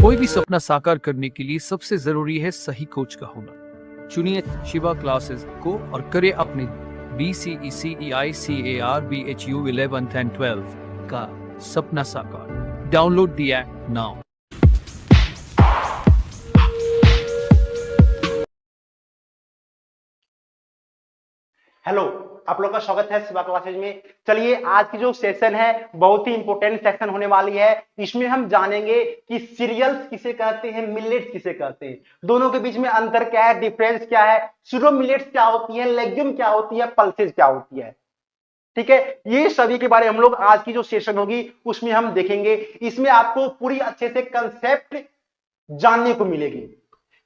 कोई भी सपना साकार करने के लिए सबसे जरूरी है सही कोच का होना। चुनिए शिवा क्लासेस को और करें अपने BCECEICARBHU 11th and 12th का सपना साकार। Download the app now. Hello, आप लोग का स्वागत है शिवा क्लासेज में। चलिए, आज की जो सेशन है बहुत ही इंपॉर्टेंट सेशन होने वाली है। इसमें हम जानेंगे कि सीरियल्स किसे कहते हैं, मिलेट्स किसे कहते हैं, दोनों के बीच में अंतर क्या है, डिफरेंस क्या है, सीरो मिलेट्स क्या होती है, लेग्यूम क्या होती है, पल्सेस क्या होती है। ठीक है, ये सभी के बारे में हम लोग आज की जो सेशन होगी उसमें हम देखेंगे। इसमें आपको पूरी अच्छे से कंसेप्ट जानने को मिलेगी।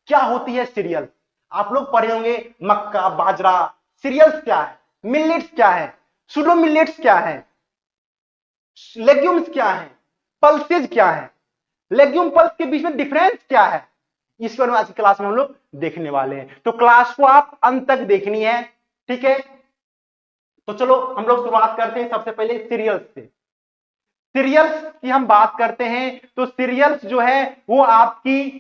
क्या होती है सीरियल, आप लोग पढ़े होंगे मक्का, बाजरा। सीरियल्स क्या है, मिलेट्स क्या है, सूडो मिलेट्स क्या है, लेग्यूम्स क्या है, पल्सेज क्या है, लेग्यूम पल्स के बीच में डिफरेंस क्या है, इस बारे में आज की क्लास में हम लोग देखने वाले हैं। तो क्लास को आप अंत तक देखनी है। ठीक है, तो चलो हम लोग शुरुआत करते हैं सबसे पहले सीरियल्स से। सीरियल्स की हम बात करते हैं तो सीरियल्स जो है वो आपकी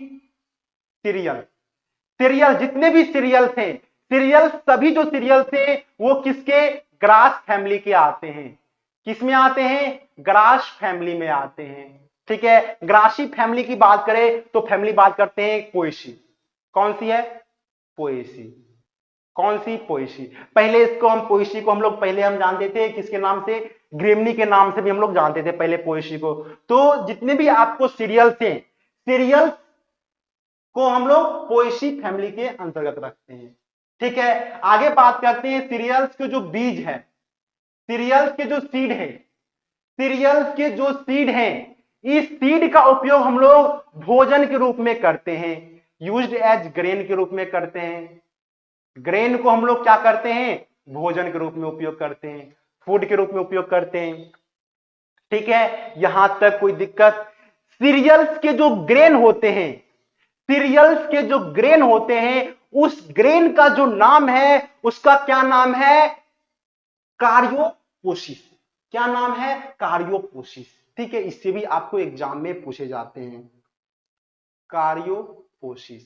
सीरियल जितने भी सीरियल थे, सीरियल सभी जो सीरियल थे वो किसके, ग्रास फैमिली के आते हैं। किसमें आते हैं, ग्रास फैमिली में आते हैं। ठीक है, ग्रासी फैमिली की बात करें तो फैमिली बात करते हैं पोएसी। कौन सी है, पोएसी। कौन सी, पोएसी। पहले इसको हम पोएसी को हम लोग पहले हम जानते थे किसके नाम से, ग्रेमनी के नाम से भी हम लोग जानते थे पहले पोएसी को। तो जितने भी आपको सीरियल थे, सीरियल को हम लोग पोएसी फैमिली के अंतर्गत रखते हैं। ठीक है, आगे बात करते हैं सीरियल्स के जो बीज है, सीरियल्स के जो सीड है, सीरियल्स के जो सीड हैं, इस सीड का उपयोग हम लोग भोजन के रूप में करते हैं, यूज्ड एज ग्रेन के रूप में करते हैं। ग्रेन को हम लोग क्या करते हैं, भोजन के रूप में उपयोग करते हैं, फूड के रूप में उपयोग करते हैं। ठीक है, यहां तक कोई दिक्कत। सीरियल्स के जो ग्रेन होते हैं, सीरियल्स के जो ग्रेन होते हैं, उस ग्रेन का जो नाम है उसका क्या नाम है, कार्योपोसिस। क्या नाम है, कार्योपोसिस। ठीक है, इससे भी आपको एग्जाम में पूछे जाते हैं, कार्योपोसिस।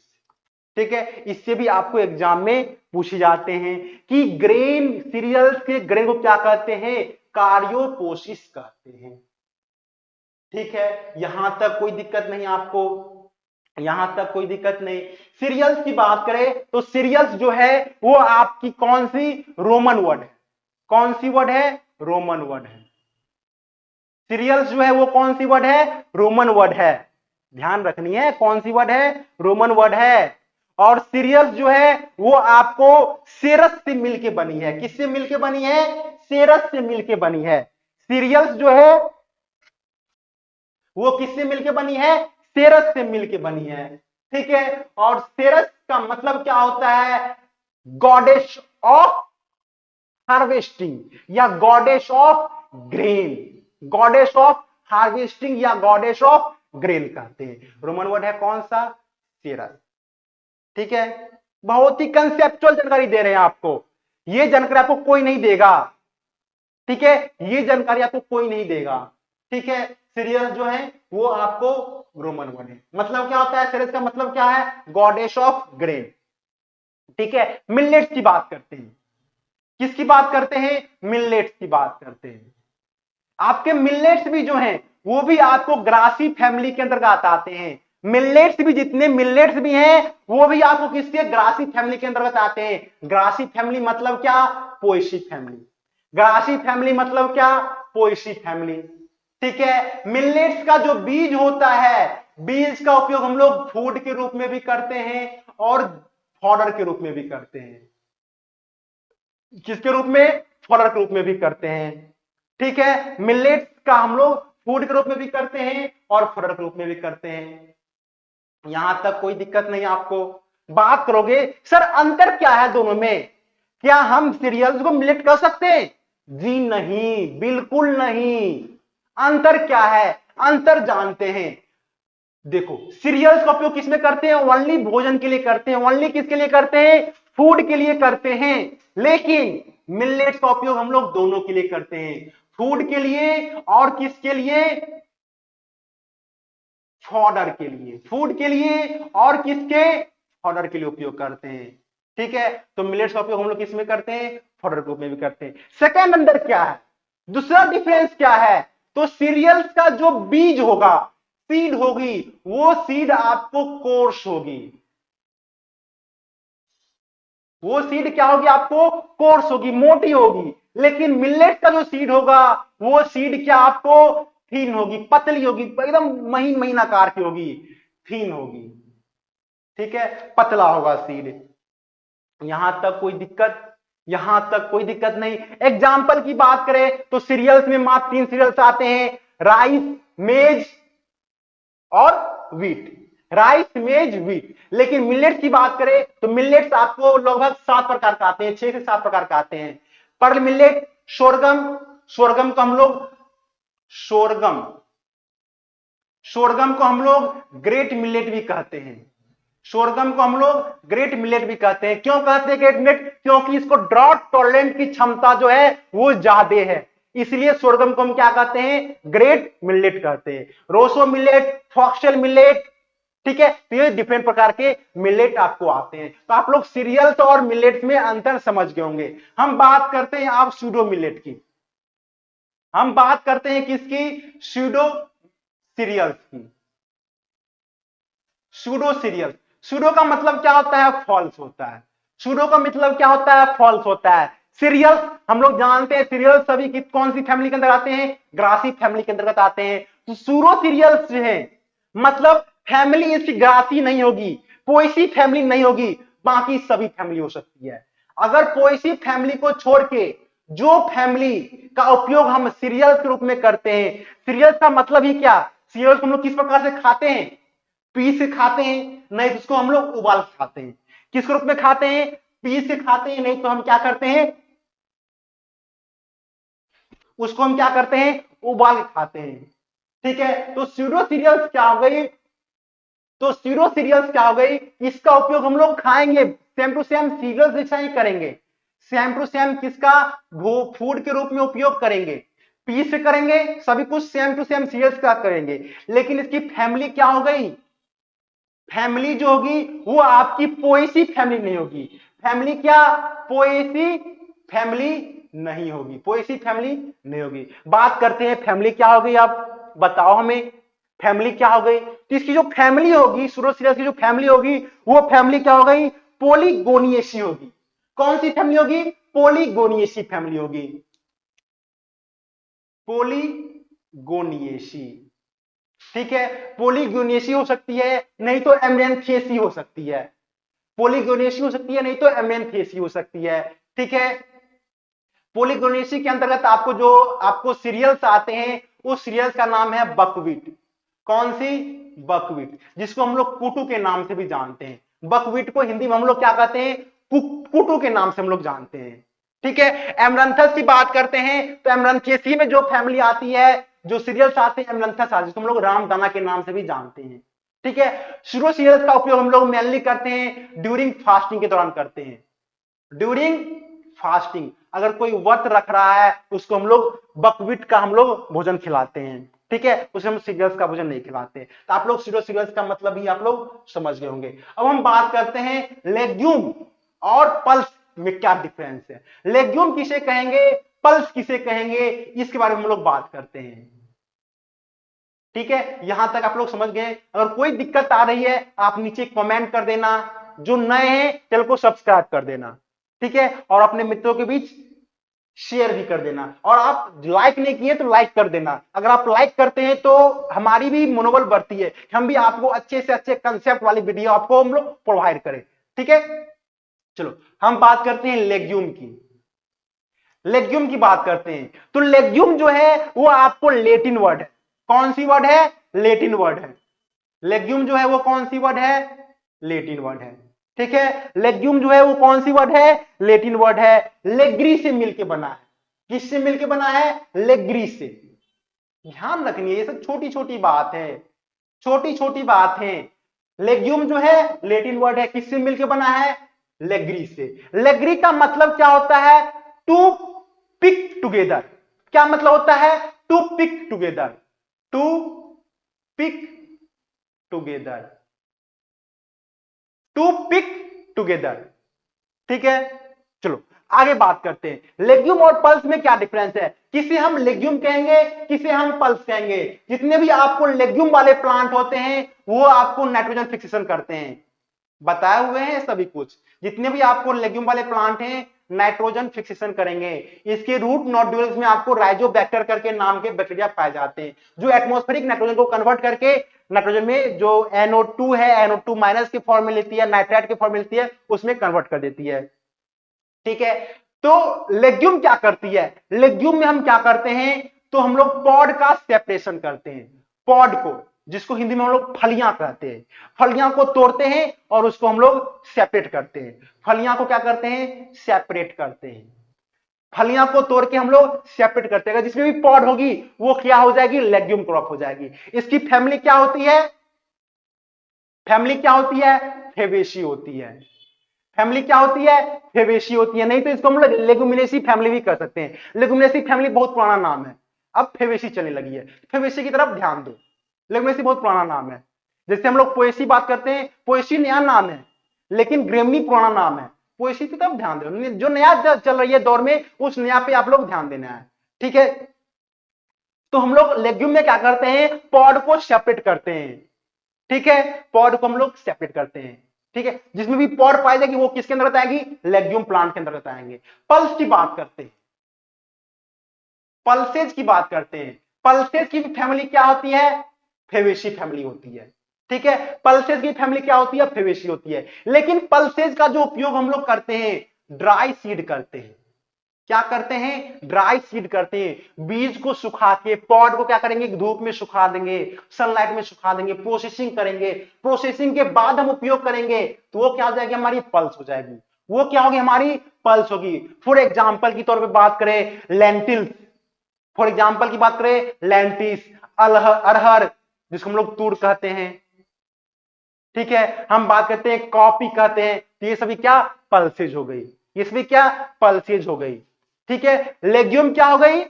ठीक है, इससे भी आपको एग्जाम में पूछे जाते हैं कि ग्रेन, सीरियल्स के ग्रेन को क्या कहते हैं, कार्योपोसिस कहते हैं। ठीक है, यहां तक कोई दिक्कत नहीं आपको, यहां तक कोई दिक्कत नहीं। सीरियल्स की बात करें तो सीरियल्स जो है वो आपकी कौन सी, रोमन वर्ड है। कौन सी वर्ड है, रोमन वर्ड है। सीरियल्स जो है वो कौन सी वर्ड है, रोमन वर्ड है। ध्यान रखनी है, कौन सी वर्ड है, रोमन वर्ड है। और सीरियल्स जो है वो आपको सेरस से मिलके बनी है। किससे मिलके बनी है, सेरस से मिलके बनी है। सीरियल्स जो है वो किससे मिलके बनी है, सेरस से मिलके बनी है। ठीक है, और सेरस का मतलब क्या होता है, गॉडेस ऑफ हार्वेस्टिंग या goddess of grain. Goddess of harvesting या गॉडेस ऑफ ग्रेन कहते हैं। रोमन वर्ड है कौन सा, सेरस। ठीक है, बहुत ही कंसेप्चुअल जानकारी दे रहे हैं आपको, ये जानकारी आपको कोई नहीं देगा। ठीक है, ये जानकारी आपको कोई नहीं देगा। ठीक है, सीरियल जो है वो आपको रोमन वर्ड है। मतलब क्या होता है, सीरियल का मतलब क्या है, गॉडेस ऑफ ग्रेन। ठीक है, मिलेट्स की बात करते हैं, किसकी बात करते हैं, मिलेट्स की बात करते हैं। आपके मिलेट्स भी जो हैं वो भी आपको ग्रासी फैमिली के अंतर्गत आते हैं। मिलेट्स भी, जितने मिलेट्स भी हैं वो भी आपको किसके, ग्रासी फैमिली के अंतर्गत आते हैं। ग्रासी फैमिली मतलब क्या, पोएसी फैमिली। ग्रासी फैमिली मतलब क्या, पोएसी फैमिली। ठीक है, मिलेट्स का जो बीज होता है, बीज का उपयोग हम लोग फूड के रूप में भी करते हैं और फॉडर के रूप में भी करते हैं। किसके रूप में, फॉडर के रूप में भी करते हैं। ठीक है, मिलेट्स का हम लोग फूड के रूप में भी करते हैं और फॉडर के रूप में भी करते हैं। यहां तक कोई दिक्कत नहीं आपको। बात करोगे सर अंतर क्या है दोनों में, क्या हम सीरियल्स को मिलेट कर सकते हैं, जी नहीं, बिल्कुल नहीं। अंतर क्या है, अंतर जानते हैं। देखो, सीरियल्स का उपयोग किसमें करते हैं, ओनली भोजन के लिए करते हैं, ओनली किसके लिए करते हैं, फूड के लिए करते हैं। लेकिन मिलेट्स का उपयोग हम लोग दोनों के लिए करते हैं, फूड के लिए और किसके लिए, फॉडर के लिए, फूड के लिए और किसके, फॉडर के लिए उपयोग करते हैं। ठीक है, तो मिलेट्स का उपयोग हम लोग किस में करते हैं, फॉडर के रूप में भी करते हैं। सेकंड अंदर क्या है, दूसरा डिफरेंस क्या है, तो सीरियल्स का जो बीज होगा, सीड होगी, वो सीड आपको कोर्स होगी, वो सीड क्या होगी आपको, कोर्स होगी, मोटी होगी। लेकिन मिलेट का जो सीड होगा वो सीड क्या आपको थीन होगी, पतली होगी, एकदम महीन महीन आकार की होगी, थीन होगी। ठीक है, पतला होगा सीड। यहां तक कोई दिक्कत, यहां तक कोई दिक्कत नहीं। एग्जाम्पल की बात करें तो सीरियल्स में मात्र 3 सीरियल्स आते हैं, राइस, मेज और व्हीट, राइस, मेज, व्हीट। लेकिन मिलेट्स की बात करें तो मिलेट्स आपको लगभग 7 प्रकार का आते हैं, 6 से 7 प्रकार का आते हैं। पर्ल मिलेट, सोरगम, सोरगम को हम लोग सोरगम, सोरगम को हम लोग ग्रेट मिलेट भी कहते हैं, सोरगम को हम लोग ग्रेट मिलेट भी कहते हैं। क्यों कहते हैं ग्रेट मिलेट, क्योंकि इसको ड्रॉट टॉलरेंट की क्षमता जो है वो ज्यादा है, इसलिए सोरगम को हम क्या कहते हैं, ग्रेट मिलेट कहते हैं। रोसो मिलेट, फॉक्सटेल मिलेट, ठीक है, तो ये डिफरेंट प्रकार के मिलेट आपको आते हैं। तो आप लोग सीरियल्स और मिलेट्स में अंतर समझ गए होंगे। हम बात करते हैं आप सूडो मिलेट की, हम बात करते हैं किसकी, सूडो सीरियल्स की, सूडो सीरियल। सूडो का मतलब क्या होता है, फॉल्स होता है, सूडो का मतलब क्या होता है, फॉल्स होता है। सीरियल्स हम लोग जानते हैं, सीरियल्स सभी कौन सी फैमिली के अंदर आते हैं, ग्रासी फैमिली के अंतर्गत आते हैं। तो सूडो सीरियल्स जो है मतलब फैमिली इसकी ग्रासी नहीं होगी, पोएसी फैमिली नहीं होगी, बाकी सभी फैमिली हो सकती है। अगर पोएसी फैमिली को छोड़ के जो फैमिली का उपयोग हम सीरियल्स के रूप में करते हैं, सीरियल्स का मतलब ही क्या, सीरियल्स हम लोग किस प्रकार से खाते हैं, पीस के खाते हैं, नहीं तो उसको हम लोग उबाल के खाते हैं। किस रूप में खाते हैं, पीस के खाते हैं, नहीं तो हम क्या करते हैं, उसको हम क्या करते हैं, उबाल के खाते हैं। ठीक है, तो सूडो सीरियल्स क्या हो गई, तो सूडो सीरियल्स क्या हो गई, इसका उपयोग हम लोग खाएंगे सेम टू सेम सीरियल्स जैसा ही करेंगे, सेम टू सेम किसका, फूड के रूप में उपयोग करेंगे, पीस से करेंगे, सभी कुछ सेम टू सेम सीरियल्स का करेंगे। लेकिन इसकी फैमिली क्या हो गई, फैमिली जो होगी वो आपकी पोएसी फैमिली नहीं होगी। फैमिली क्या, पोएसी फैमिली नहीं होगी, पोएसी फैमिली नहीं होगी। बात करते हैं फैमिली क्या हो गई, आप बताओ हमें फैमिली क्या हो गई। तो इसकी जो फैमिली होगी, सूडोसीरियस की जो फैमिली होगी वो फैमिली क्या हो गई, पोलीगोनिएसी होगी। कौन सी फैमिली होगी, पोलीगोनिएसी फैमिली होगी, पोलीगोनिएसी। ठीक है, पोलीगोनिएसी हो सकती है, नहीं तो एमरेंथेसी हो सकती है, पोलीगोनिएसी हो सकती है, नहीं तो एमरेंथेसी हो सकती है। ठीक है, पोलीगोनिएसी के अंतर्गत आपको जो आपको सीरियल्स आते हैं उस सीरियल्स का नाम है बकवीट। कौन सी, बकवीट, जिसको हम लोग कुटू के नाम से भी जानते हैं। बकवीट को हिंदी में हम लोग क्या कहते हैं, कुटू के नाम से हम लोग जानते हैं। ठीक है, एमरंथस की बात करते हैं तो एमरंथेसी में जो फैमिली आती है, जो सीरियल्स आते हैं एमरंथस आते हैं, हम लोग रामदाना के नाम से भी जानते हैं। ठीक है, शुरू सीरियल्स का उपयोग हम लोग मेनली करते हैं ड्यूरिंग फास्टिंग के दौरान करते हैं, ड्यूरिंग फास्टिंग। अगर कोई व्रत रख रहा है उसको हम लोग बकवीट का हम लोग भोजन खिलाते हैं। ठीक है, उसे हम सीरियल्स का भोजन नहीं खिलाते। तो आप लोग सीरियल्स का मतलब ही आप लोग समझ गए होंगे। अब हम बात करते हैं लेग्यूम और पल्स में क्या डिफरेंस है, लेग्यूम किसे कहेंगे, पल्स किसे कहेंगे, इसके बारे में हम लोग बात करते हैं। ठीक है, यहां तक आप लोग समझ गए। अगर कोई दिक्कत आ रही है आप नीचे कमेंट कर देना, जो नए हैं चैनल को सब्सक्राइब कर देना। ठीक है, और अपने मित्रों के बीच शेयर भी कर देना, और आप लाइक नहीं किए तो लाइक कर देना। अगर आप लाइक करते हैं तो हमारी भी मनोबल बढ़ती है, हम भी आपको अच्छे से अच्छे कंसेप्ट वाली वीडियो आपको हम लोग प्रोवाइड करें। ठीक है, चलो हम बात करते हैं लेग्यूम की, लेग्यूम की बात करते हैं। तो लेग्यूम जो है वो आपको लेटिन वर्ड है, कौन सी वर्ड है, लेटिन वर्ड है। लेग्यूम जो है वो कौन सी वर्ड है, लेटिन वर्ड है। ठीक है, लेग्यूम जो है वो कौन सी वर्ड है, लेटिन वर्ड है। लेग्री से मिलके बना है, किससे मिलके बना है, लेग्री से। ध्यान रखनी है, ये सब छोटी छोटी बात है, छोटी छोटी बात है। लेग्यूम जो है लेटिन वर्ड है, किससे मिलके बना है, लेग्री से। लेग्री का मतलब क्या होता है, टू पिक टुगेदर। क्या मतलब होता है, to pick together, to pick together, to pick together. ठीक है, चलो आगे बात करते हैं लेग्यूम और पल्स में क्या डिफरेंस है। किसे हम लेग्यूम कहेंगे, किसे हम पल्स कहेंगे। जितने भी आपको लेग्यूम वाले प्लांट होते हैं वो आपको नाइट्रोजन फिक्सेशन करते हैं, बताए हुए हैं सभी कुछ। जितने भी आपको लेग्यूम वाले प्लांट हैं नाइट्रोजन फिक्सेशन करेंगे। इसके रूट नोड्यूल्स में आपको राइजोबैक्टर करके नाम के बैक्टीरिया पाए जाते हैं जो एटमॉस्फेरिक नाइट्रोजन को कन्वर्ट करके नाइट्रोजन में जो NO2 है, NO2 माइनस के फॉर्म में लेती है, नाइट्राइट के फॉर्म में लेती है, उसमें कन्वर्ट कर देती है। ठीक है, तो लेग्यूम क्या करती है, लेग्यूम में हम क्या करते हैं, तो हम लोग पॉड का सेपरेशन करते हैं। पॉड को, जिसको हिंदी में हम लोग फलियां कहते हैं, फलियां को तोड़ते हैं और उसको हम लोग सेपरेट करते हैं। फलियां को क्या करते हैं, सेपरेट करते हैं। फलियां को तोड़ के हम लोग सेपरेट करते हैं। जिसमें भी पॉड होगी वो क्या हो जाएगी, लेग्यूम क्रॉप हो जाएगी। इसकी फैमिली क्या होती है, फैमिली क्या होती है, फेबेसी होती है। फैमिली क्या होती है, फेबेसी होती है। नहीं तो इसको हम लोग लेगुमिनेसी फैमिली भी कर सकते हैं। लेगुमिनेसी फैमिली बहुत पुराना नाम है, अब फेबेसी चलने लगी है। फेबेसी की तरफ ध्यान दो, लेगुमिनेसी बहुत पुराना नाम है। जैसे हम लोग पोएसी बात करते हैं, पोएसी नया नाम है लेकिन ग्रेमनी पुराना नाम है। पोएसी की तरफ ध्यान दो, जो नया चल रही है दौर में उस नया पे आप लोग ध्यान देना है। ठीक है, तो हम लोग लेग्यूम में क्या करते हैं, पॉड को सेपरेट करते हैं। ठीक है, पॉड को हम लोग सेपरेट करते हैं। ठीक है, जिसमें भी पॉड पाई जाएगी वो किसके अंदर आएगी, लेग्यूम प्लांट के अंदर आएंगे। पल्स की बात करते हैं, पल्सेज की बात करते हैं। पल्सेज की फैमिली क्या होती है, फेबेसी फैमिली होती है। ठीक है, पल्सेज की फैमिली क्या होती है, फेबेसी होती है। लेकिन पल्सेज का जो उपयोग हम लोग करते हैं, ड्राई सीड करते हैं। क्या करते हैं, ड्राई सीड करते हैं। बीज को सुखा के पॉड को क्या करेंगे, धूप में सुखा देंगे, सनलाइट में सुखा देंगे, प्रोसेसिंग करेंगे। प्रोसेसिंग के बाद हम उपयोग करेंगे तो वो क्या हो जाएगी, हमारी पल्स हो जाएगी। वो क्या होगी, हमारी पल्स होगी। फॉर एग्जाम्पल की तौर पे बात करें, लेंटिल्स, फॉर एग्जाम्पल की बात करें, लेंटिस, अरहर जिसको हम लोग तूर कहते हैं। ठीक है, हम बात करते हैं कॉफी कहते हैं। तो ये सभी क्या, पल्सेज हो गई। ये सभी क्या, पल्सेज हो गई। ठीक है, लेग्यूम क्या हो गई,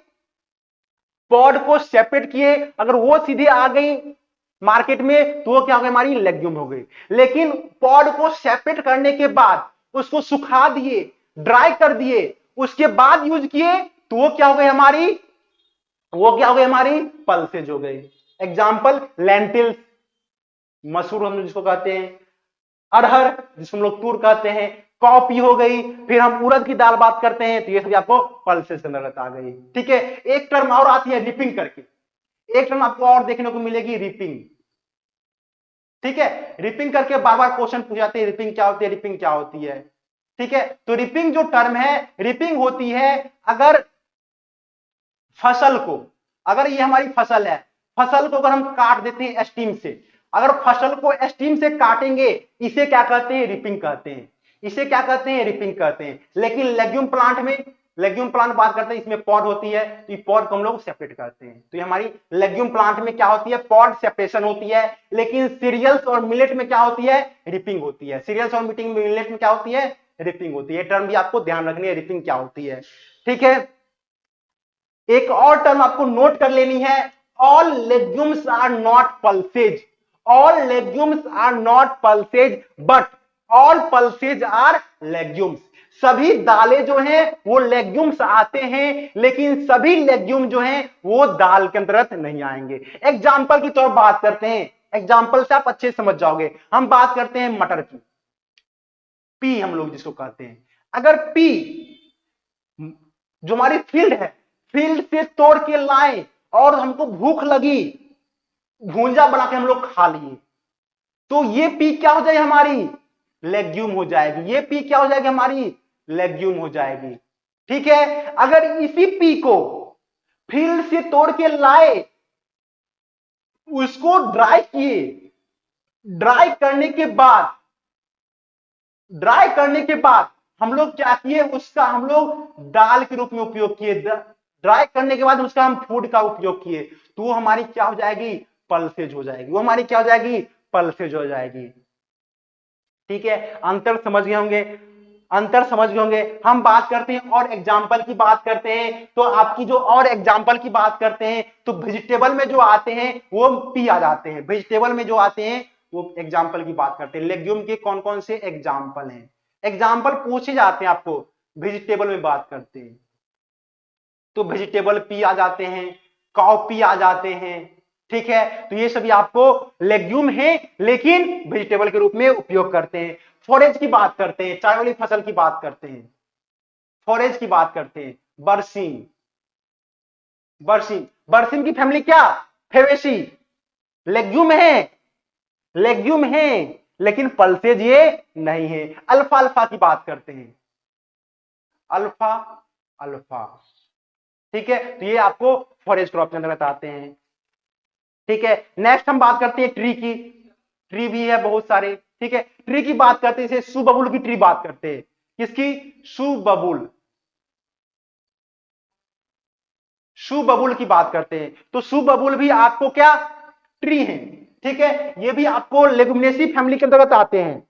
पॉड को सेपरेट किए, अगर वो सीधे आ गई मार्केट में तो वो क्या हो गई, हमारी लेग्यूम हो गई। लेकिन पॉड को सेपरेट करने के बाद उसको सुखा दिए, ड्राई कर दिए, उसके बाद यूज किए तो वो क्या हो गई, हमारी वो क्या हो गई, हमारी पल्सेज हो गई। एग्जाम्पल, लेंटिल्स, मसूर हम जिसको कहते हैं, अरहर जिसको हम लोग तूर कहते हैं, कॉफी हो गई। फिर हम उड़द की दाल बात करते हैं तो ये सभी आपको पल्सेस के अंदर आ गई। ठीक है, एक टर्म और आती है रिपिंग करके, एक टर्म आपको और देखने को मिलेगी, रिपिंग। ठीक है, रिपिंग करके बार बार क्वेश्चन पूछ जाते हैं, रिपिंग क्या होती है, रिपिंग क्या होती है। ठीक है, तो रिपिंग जो टर्म है, रिपिंग होती है अगर फसल को, अगर ये हमारी फसल है, फसल को अगर हम काट देते हैं स्टीम से, अगर फसल को स्टीम से काटेंगे, इसे क्या कहते हैं, रिपिंग कहते हैं। इसे क्या कहते हैं, रिपिंग कहते हैं। लेकिन लेग्यूम प्लांट में, लेग्यूम प्लांट बात करते हैं, इसमें पॉड होती है तो ये पॉड को हम लोग सेपरेट करते हैं। तो ये हमारी लेग्यूम प्लांट में क्या होती है, पॉड सेपरेशन होती है। लेकिन सीरियल्स और मिलेट में क्या होती है, रिपिंग होती है। सीरियल्स और मिलेट में क्या होती है, रिपिंग होती है। टर्म भी आपको ध्यान रखनी है, रिपिंग क्या होती है। ठीक है, एक और टर्म आपको नोट कर लेनी है, all legumes are not pulses. All legumes are not pulses but all pulses are legumes. सभी दालें जो हैं वो लेग्यूम्स आते हैं, लेकिन सभी लेग्यूम जो हैं वो दाल के अंतर्गत नहीं आएंगे। एग्जाम्पल की तौर बात करते हैं, एग्जाम्पल से आप अच्छे समझ जाओगे। हम बात करते हैं मटर की, पी हम लोग जिसको कहते हैं। अगर पी जो हमारी फील्ड है, फील्ड से तोड़ के लाए और हमको भूख लगी, भूंजा बना के हम लोग खा लिए, तो ये पी क्या हो जाएगी, हमारी लेग्यूम हो जाएगी। ये पी क्या हो जाएगी, हमारी लेग्यूम हो जाएगी। ठीक है, अगर इसी पी को फील्ड से तोड़ के लाए, उसको ड्राई किए, ड्राई करने के बाद, ड्राई करने के बाद हम लोग क्या किए, उसका हम लोग दाल के रूप में उपयोग किए। ड्राई करने के बाद उसका हम फूड का उपयोग किए, तो वो हमारी क्या हो जाएगी, पल्सेज हो जाएगी। वो हमारी क्या हो जाएगी, पल्सेज हो जाएगी। ठीक है, अंतर समझ गए होंगे। अंतर समझ गए होंगे। हम बात करते हैं और एग्जाम्पल की बात करते हैं, तो आपकी जो और एग्जाम्पल की बात करते हैं तो वेजिटेबल में जो आते हैं वो पी आ जाते हैं, वेजिटेबल में जो आते हैं वो एग्जाम्पल की बात करते हैं। लेग्यूम के कौन कौन से एग्जाम्पल हैं, एग्जाम्पल पूछे जाते हैं आपको, वेजिटेबल में बात करते हैं तो वेजिटेबल पी आ जाते हैं, काउ पी आ जाते हैं, ठीक है। तो ये सभी आपको लेग्यूम है लेकिन वेजिटेबल के रूप में उपयोग करते हैं। फॉरेज की बात करते हैं, चाय वाली फसल की बात करते हैं, फॉरेज की बात करते हैं, बरसीम, बरसीम, बरसीम की फैमिली क्या, फेवेसी, लेग्यूम है, लेग्यूम है लेकिन पल्सेज ये नहीं है। अल्फा अल्फा की बात करते हैं, अल्फा अल्फा, ठीक है। तो ये आपको फॉरेज क्रॉप के अंतर्गत आते हैं, ठीक है। नेक्स्ट हम बात करते हैं ट्री की, ट्री भी है बहुत सारे, ठीक है। ट्री की बात करते हैं, जैसे सुबबुल की ट्री बात करते हैं, किसकी, सुबबुल, सुबबुल की बात करते हैं। तो सुबबुल भी आपको क्या, ट्री है, ठीक है। ये भी आपको लेगुमिनेसी फैमिली के अंतर्गत आते हैं,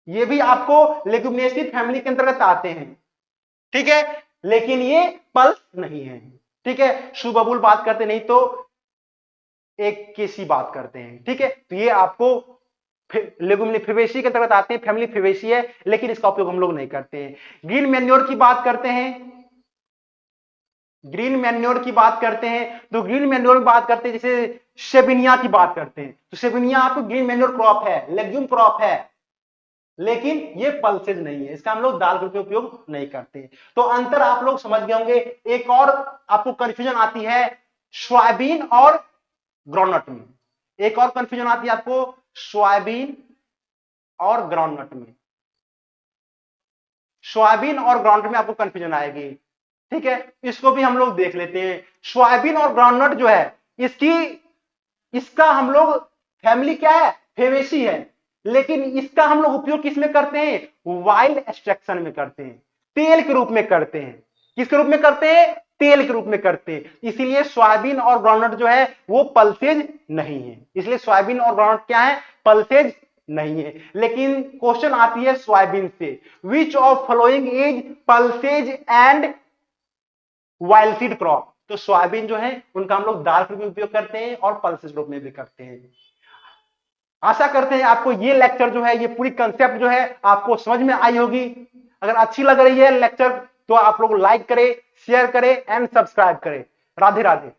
ये भी आपको लेगुमिनेसी फैमिली के अंतर्गत आते हैं, ठीक है, लेकिन ये पल्स नहीं है, ठीक है। सुबबुल बात करते नहीं तो एक केसी बात करते हैं, ठीक है। तो ये आपको लेगुमिनी फेवेसी के अंतर्गत आते हैं, फैमिली फेवेसी है लेकिन इसका उपयोग हम लोग नहीं करते हैं। ग्रीन मैन्योर की बात करते हैं, ग्रीन मैन्योर की बात करते हैं तो ग्रीन मैन्योर में बात करते हैं, जैसे सेबिनिया की बात करते हैं तो सेबिनिया आपको ग्रीन मैन्योर क्रॉप है, लेग्यूम क्रॉप है लेकिन ये पल्सेज नहीं है, इसका हम लोग दाल के उपयोग नहीं करते। तो अंतर आप लोग समझ गए होंगे। एक और आपको कंफ्यूजन आती है सोयाबीन और ग्राउंडनट में, एक और कंफ्यूजन आती है आपको सोयाबीन और ग्राउंडनट में, सोयाबीन और ग्राउंडनट में आपको कंफ्यूजन आएगी, ठीक है। इसको भी हम लोग देख लेते हैं। सोयाबीन और ग्राउंडनट जो है इसका हम लोग फैमिली क्या है, फेवेसी है, लेकिन इसका हम लोग उपयोग किस में करते हैं, वाइल्ड एक्सट्रैक्शन में करते हैं, तेल के रूप में करते हैं। किसके रूप में करते हैं, तेल के रूप में करते हैं। इसीलिए सोयाबीन और ग्राउंडनट जो है वो पल्सेज नहीं है, इसलिए सोयाबीन और ग्राउंडनट क्या है, पल्सेज नहीं है। लेकिन क्वेश्चन आती है सोयाबीन से, which of following is pulses and wild seed crop. तो सोयाबीन जो है उनका हम लोग दाल के रूप में उपयोग करते हैं और पल्सेज रूप में भी करते हैं। आशा करते हैं आपको ये लेक्चर जो है, ये पूरी कंसेप्ट जो है आपको समझ में आई होगी। अगर अच्छी लग रही है लेक्चर तो आप लोग लाइक करें, शेयर करें एंड सब्सक्राइब करें। राधे राधे।